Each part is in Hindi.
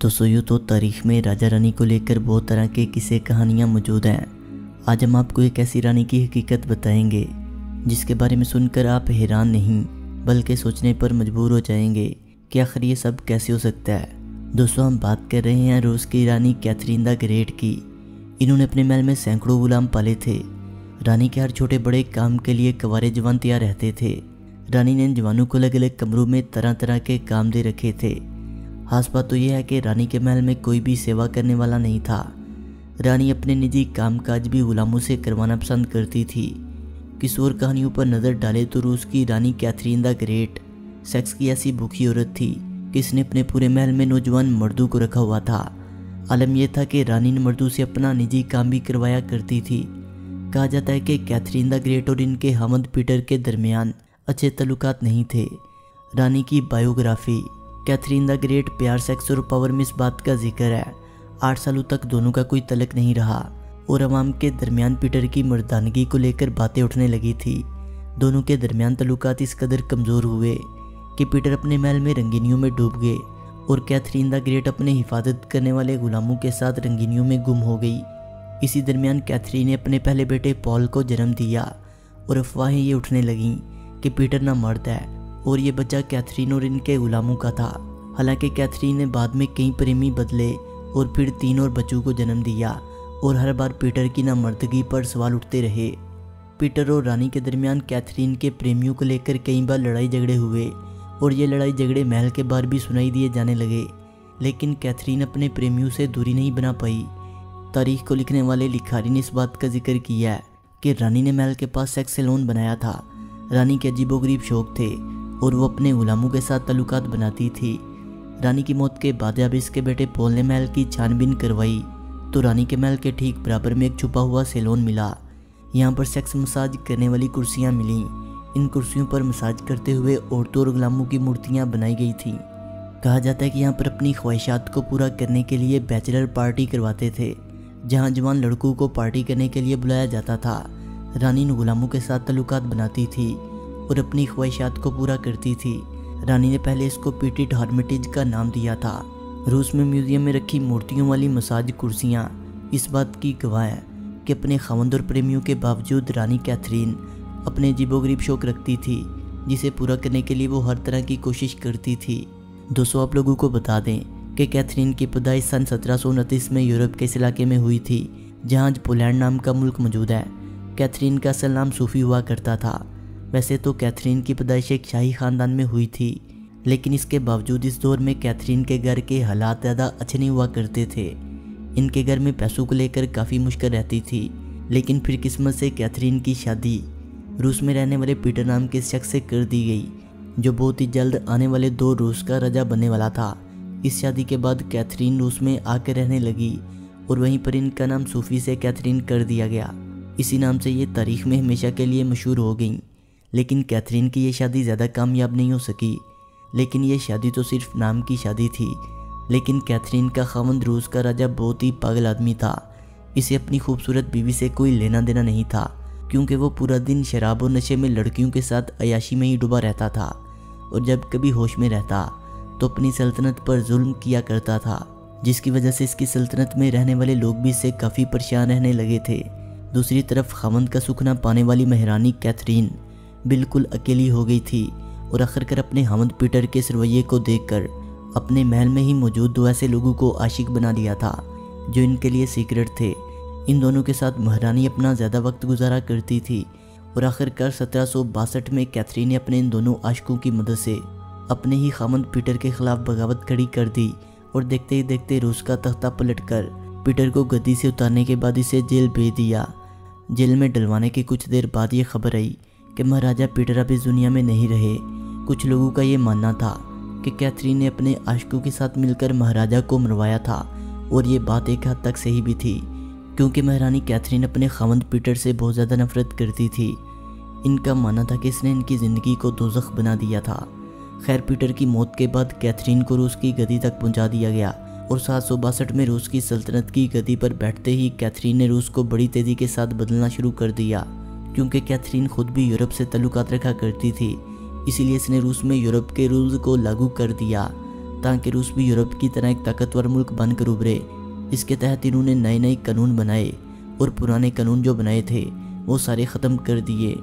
दोस्तों यूँ तो तारीख में राजा रानी को लेकर बहुत तरह के किस्से कहानियाँ मौजूद हैं। आज हम आपको एक ऐसी रानी की हकीकत बताएंगे जिसके बारे में सुनकर आप हैरान नहीं बल्कि सोचने पर मजबूर हो जाएंगे कि आखिर ये सब कैसे हो सकता है। दोस्तों हम बात कर रहे हैं रूस की रानी कैथरीन द ग्रेट की। इन्होंने अपने महल में सैकड़ों गुलाम पाले थे। रानी के हर छोटे बड़े काम के लिए कवारे जवान तैयार रहते थे। रानी ने इन जवानों को अलग अलग कमरों में तरह तरह के काम दे रखे थे। खास बात तो यह है कि रानी के महल में कोई भी सेवा करने वाला नहीं था। रानी अपने निजी कामकाज भी गुलामों से करवाना पसंद करती थी। किसी और कहानियों पर नज़र डाले तो रूस की रानी कैथरीन द ग्रेट सेक्स की ऐसी भूखी औरत थी कि इसने अपने पूरे महल में नौजवान मर्दों को रखा हुआ था। आलम यह था कि रानी ने मर्दों से अपना निजी काम भी करवाया करती थी। कहा जाता है कि कैथरीन द ग्रेट और इनके हमद पीटर के दरमियान अच्छे तल्लुकात नहीं थे। रानी की बायोग्राफी। कैथरीन द ग्रेट प्यार, सेक्स और पावर में इस बात का जिक्र है 8 सालों तक दोनों का कोई तलक नहीं रहा और अवाम के दरमियान पीटर की मर्दानगी को लेकर बातें उठने लगी थी। दोनों के दरमियान तल्लुकात इस कदर कमज़ोर हुए कि पीटर अपने महल में रंगीनियों में डूब गए और कैथरीन द ग्रेट अपने हिफाजत करने वाले गुलामों के साथ रंगीनियों में गुम हो गई। इसी दरमियान कैथरीन ने अपने पहले बेटे पॉल को जन्म दिया और अफवाहें ये उठने लगीं कि पीटर ना मर्द है और ये बच्चा कैथरीन और इनके गुलामों का था। हालांकि कैथरीन ने बाद में कई प्रेमी बदले और फिर 3 और बच्चों को जन्म दिया और हर बार पीटर की नामर्दगी पर सवाल उठते रहे। पीटर और रानी के दरमियान कैथरीन के प्रेमियों को लेकर कई बार लड़ाई झगड़े हुए और ये लड़ाई झगड़े महल के बाहर भी सुनाई दिए जाने लगे, लेकिन कैथरीन अपने प्रेमियों से दूरी नहीं बना पाई। तारीख को लिखने वाले लिखारी ने इस बात का जिक्र किया है कि रानी ने महल के पास सेक्स सैलून बनाया था। रानी के अजीबोगरीब शौक थे और वो अपने गुलामों के साथ तल्लुकात बनाती थी। रानी की मौत के बाद जब इसके बेटे पॉल ने महल की छानबीन करवाई तो रानी के महल के ठीक बराबर में एक छुपा हुआ सैलून मिला। यहाँ पर सेक्स मसाज करने वाली कुर्सियाँ मिलीं। इन कुर्सियों पर मसाज करते हुए औरतों और गुलामों की मूर्तियाँ बनाई गई थीं। कहा जाता है कि यहाँ पर अपनी ख्वाहिशात को पूरा करने के लिए बैचलर पार्टी करवाते थे, जहाँ जवान लड़कों को पार्टी करने के लिए बुलाया जाता था। रानी इन गुलामों के साथ तल्लुकात बनाती थी और अपनी ख्वाहिशात को पूरा करती थी। रानी ने पहले इसको पीटिट हर्मिटेज का नाम दिया था। रूस में म्यूजियम में रखी मूर्तियों वाली मसाज कुर्सियाँ इस बात की गवाह है कि अपने खवंद और प्रेमियों के बावजूद रानी कैथरीन अपने अजीबोगरीब शौक रखती थी, जिसे पूरा करने के लिए वो हर तरह की कोशिश करती थी। दोस्तों आप लोगों को बता दें कि कैथरीन की पैदाइश सन 1729 में यूरोप के इस इलाके में हुई थी जहाँ आज पोलैंड नाम का मुल्क मौजूद है। कैथरीन का असल नाम सूफी हुआ करता था। वैसे तो कैथरीन की पैदाइश एक शाही ख़ानदान में हुई थी, लेकिन इसके बावजूद इस दौर में कैथरीन के घर के हालात ज़्यादा अच्छे नहीं हुआ करते थे। इनके घर में पैसों को लेकर काफ़ी मुश्किल रहती थी, लेकिन फिर किस्मत से कैथरीन की शादी रूस में रहने वाले पीटर नाम के शख्स से कर दी गई, जो बहुत ही जल्द आने वाले 2 रूस का राजा बनने वाला था। इस शादी के बाद कैथरीन रूस में आकर रहने लगी और वहीं पर इनका नाम सूफी से कैथरीन कर दिया गया। इसी नाम से ये तारीख में हमेशा के लिए मशहूर हो गई। लेकिन कैथरीन की ये शादी ज़्यादा कामयाब नहीं हो सकी। लेकिन ये शादी तो सिर्फ नाम की शादी थी। लेकिन कैथरीन का खावंद रूस का राजा बहुत ही पागल आदमी था। इसे अपनी खूबसूरत बीवी से कोई लेना देना नहीं था, क्योंकि वो पूरा दिन शराब और नशे में लड़कियों के साथ अयाशी में ही डूबा रहता था और जब कभी होश में रहता तो अपनी सल्तनत पर जुल्म किया करता था, जिसकी वजह से इसकी सल्तनत में रहने वाले लोग भी इससे काफ़ी परेशान रहने लगे थे। दूसरी तरफ खावंद का सुख न पाने वाली महारानी कैथरीन बिल्कुल अकेली हो गई थी और आखिरकार अपने हमद पीटर के इस रवैये को देखकर अपने महल में ही मौजूद 2 ऐसे लोगों को आशिक बना दिया था जो इनके लिए सीक्रेट थे। इन दोनों के साथ महारानी अपना ज़्यादा वक्त गुजारा करती थी और आखिरकार 1762 में कैथरीन ने अपने इन दोनों आशिकों की मदद से अपने ही खामद पीटर के खिलाफ बगावत खड़ी कर दी और देखते ही देखते रूस का तख्ता पलटकर पीटर को गद्दी से उतारने के बाद इसे जेल भेज दिया। जेल में डलवाने के कुछ देर बाद ये खबर आई कि महाराजा पीटर अब इस दुनिया में नहीं रहे। कुछ लोगों का ये मानना था कि कैथरीन ने अपने आशिकों के साथ मिलकर महाराजा को मरवाया था और ये बात एक हद तक सही भी थी, क्योंकि महारानी कैथरीन अपने खावंद पीटर से बहुत ज़्यादा नफरत करती थी। इनका मानना था कि इसने इनकी ज़िंदगी को दोज़ख बना दिया था। खैर पीटर की मौत के बाद कैथरीन को रूस की गद्दी तक पहुँचा दिया गया और 762 में रूस की सल्तनत की गद्दी पर बैठते ही कैथरीन ने रूस को बड़ी तेज़ी के साथ बदलना शुरू कर दिया। क्योंकि कैथरीन खुद भी यूरोप से ताल्लुकात रखा करती थी, इसीलिए इसने रूस में यूरोप के रूल्स को लागू कर दिया। ताकि रूस भी यूरोप की तरह एक ताकतवर मुल्क बनकर उभरे। इसके तहत इन्होंने नए नए कानून बनाए और पुराने कानून जो बनाए थे वो सारे ख़त्म कर दिए।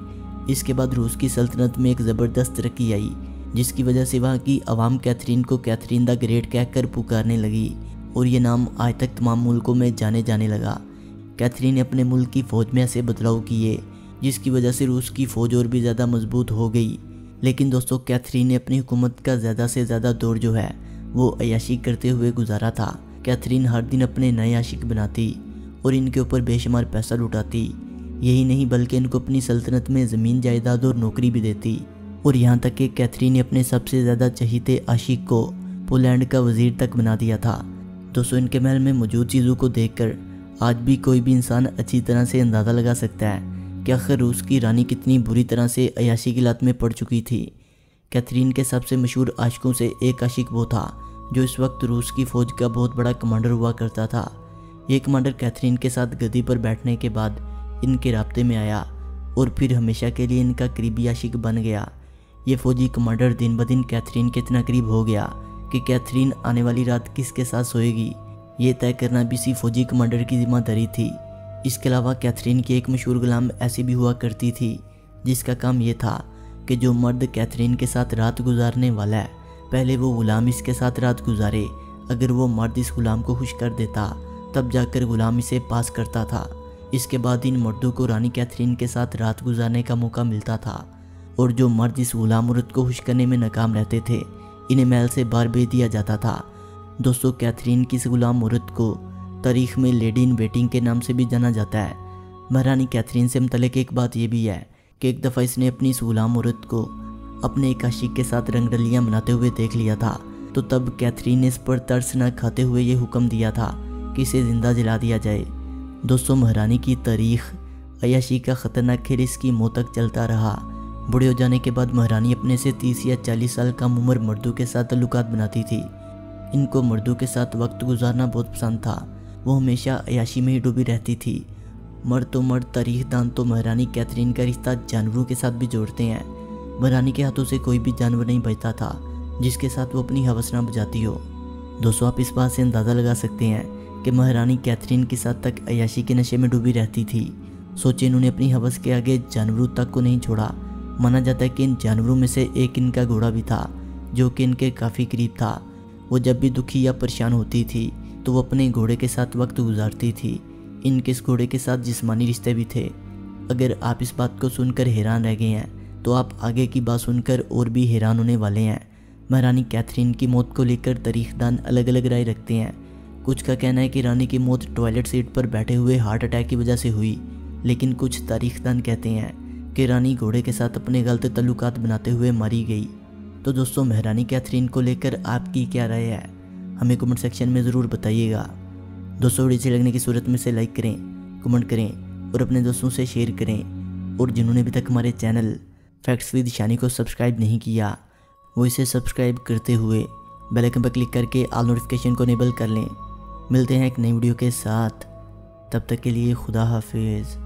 इसके बाद रूस की सल्तनत में एक ज़बरदस्त तरक्की आई, जिसकी वजह से वहाँ की आवाम कैथरीन को कैथरीन द ग्रेट कहकर पुकारने लगी और ये नाम आज तक तमाम मुल्कों में जाने जाने लगा। कैथरीन ने अपने मुल्क की फ़ौज में ऐसे बदलाव किए जिसकी वजह से रूस की फ़ौज और भी ज़्यादा मजबूत हो गई। लेकिन दोस्तों, कैथरीन ने अपनी हुकूमत का ज़्यादा से ज़्यादा दौर जो है वो अय्याशी करते हुए गुजारा था। कैथरीन हर दिन अपने नए आशिक बनाती और इनके ऊपर बेशुमार पैसा लुटाती। यही नहीं बल्कि इनको अपनी सल्तनत में ज़मीन जायदाद और नौकरी भी देती। और यहाँ तक कि कैथरीन ने अपने सबसे ज़्यादा चहीते आशिक को पोलैंड का वज़ीर तक बना दिया था। दोस्तों, इनके महल में मौजूद चीज़ों को देखकर आज भी कोई भी इंसान अच्छी तरह से अंदाज़ा लगा सकता है कि आखिर रूस की रानी कितनी बुरी तरह से अय्याशी की लत में पड़ चुकी थी। कैथरीन के सबसे मशहूर आशिकों से एक आशिक वो था जो इस वक्त रूस की फ़ौज का बहुत बड़ा कमांडर हुआ करता था। ये कमांडर कैथरीन के साथ गद्दी पर बैठने के बाद इनके राब्ते में आया और फिर हमेशा के लिए इनका करीबी आशिक बन गया। ये फ़ौजी कमांडर दिन ब दिन कैथरीन के इतना करीब हो गया कि कैथरीन आने वाली रात किसके साथ सोएगी ये तय करना भी इसी फ़ौजी कमांडर की जिम्मेदारी थी। इसके अलावा कैथरीन की एक मशहूर गुलाम ऐसी भी हुआ करती थी जिसका काम ये था कि जो मर्द कैथरीन के साथ रात गुजारने वाला है, पहले वो गुलाम इसके साथ रात गुजारे। अगर वो मर्द इस गुलाम को खुश कर देता तब जाकर गुलाम इसे पास करता था। इसके बाद इन मर्दों को रानी कैथरीन के साथ रात गुजारने का मौका मिलता था और जो मर्द इस गुलाम औरत को खुश करने में नाकाम रहते थे इन्हें महल से बाहर भेज दिया जाता था। दोस्तों, कैथरीन की इस गुलाम औरत को तारीख में लेडी इन वेटिंग के नाम से भी जाना जाता है। महारानी कैथरीन से मुतल्लिक एक बात यह भी है कि एक दफ़ा इसने अपनी इस गुलाम औरत को अपने एक आशिक के साथ रंगरलियाँ मनाते हुए देख लिया था, तो तब कैथरीन ने इस पर तरस न खाते हुए ये हुक्म दिया था कि इसे ज़िंदा जला दिया जाए। दोस्तों, महारानी की तारीख अय्याशी का ख़तरनाक खेल इसकी मौत तक चलता रहा। बूढ़े हो जाने के बाद महारानी अपने से 30 या 40 साल कम उम्र मर्दों के साथ ताल्लुकात बनाती थी। इनको मर्दों के साथ वक्त गुजारना बहुत पसंद था। वो हमेशा अय्याशी में ही डूबी रहती थी। मर्द तो मर्द, तारीखदान तो महारानी कैथरीन का रिश्ता जानवरों के साथ भी जोड़ते हैं। महारानी के हाथों से कोई भी जानवर नहीं बचता था जिसके साथ वो अपनी हवस ना बुझाती हो। दोस्तों, आप इस बात से अंदाज़ा लगा सकते हैं कि महारानी कैथरीन किस हद तक अय्याशी के नशे में डूबी रहती थी। सोचिए, इन्होंने अपनी हवस के आगे जानवरों तक को नहीं छोड़ा। माना जाता है कि इन जानवरों में से एक इनका घोड़ा भी था जो कि इनके काफ़ी करीब था। वो जब भी दुखी या परेशान होती थी तो वो अपने घोड़े के साथ वक्त गुजारती थी। इनके इस घोड़े के साथ जिस्मानी रिश्ते भी थे। अगर आप इस बात को सुनकर हैरान रह गए हैं तो आप आगे की बात सुनकर और भी हैरान होने वाले हैं। महारानी कैथरीन की मौत को लेकर तारीखदान अलग अलग राय रखते हैं। कुछ का कहना है कि रानी की मौत टॉयलेट सीट पर बैठे हुए हार्ट अटैक की वजह से हुई, लेकिन कुछ तारीखदान कहते हैं कि रानी घोड़े के साथ अपने गलत ताल्लुकात बनाते हुए मारी गई। तो दोस्तों, महारानी कैथरीन को लेकर आपकी क्या राय है, हमें कमेंट सेक्शन में ज़रूर बताइएगा। दोस्तों, वीडियो अच्छी लगने की सूरत में से लाइक करें, कमेंट करें और अपने दोस्तों से शेयर करें। और जिन्होंने अभी तक हमारे चैनल फैक्ट्स विद शानी को सब्सक्राइब नहीं किया वो इसे सब्सक्राइब करते हुए बेल आइकन पर क्लिक करके ऑल नोटिफिकेशन को इनेबल कर लें। मिलते हैं एक नई वीडियो के साथ, तब तक के लिए खुदा हाफिज़।